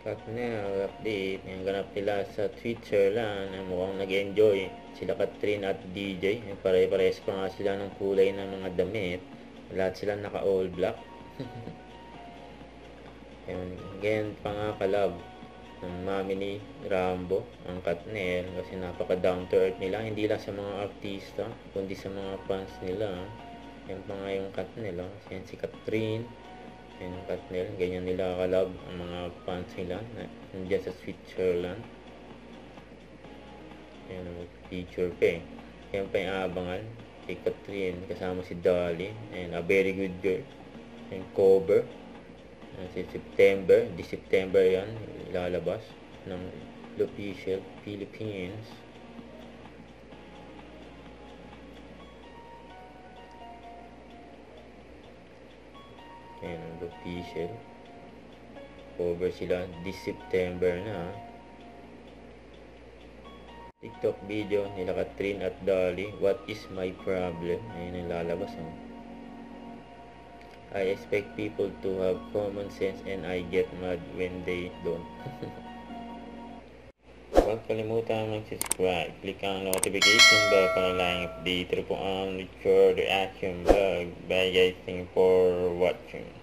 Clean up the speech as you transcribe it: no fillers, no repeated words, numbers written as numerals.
Katnel update, yung ganap nila sa Switzerland, mukhang nag-enjoy sila Katrin at DJ. Pare-pares pa nga sila ng kulay ng mga damit, lahat sila naka all black. Ganyan pa nga kalab ng mami ni Rambo ang Katnel, kasi napaka down to earth nila, hindi lang sa mga artista kundi sa mga fans nila. Yan pa nga yung Katnel, yan si Katrin and Katnel, ganyan nila kalab ang mga fans nila nandiyan sa Switzerland. Ayan, picture pa yan pa yung abangan kay Katrin kasama si Dolly and A Very Good Girl and cover si September, di September yan ilalabas ng Official Philippines. Ayan ang official cover sila this September na. TikTok video nila Katrin at Dolly, What Is My Problem, ayun ang lalabas. I expect people to have common sense and I get mad when they don't. Huwag kalimutan mag-subscribe, click ang notification bell para lang update po ang further action vlog. Bye guys, thank you for watching.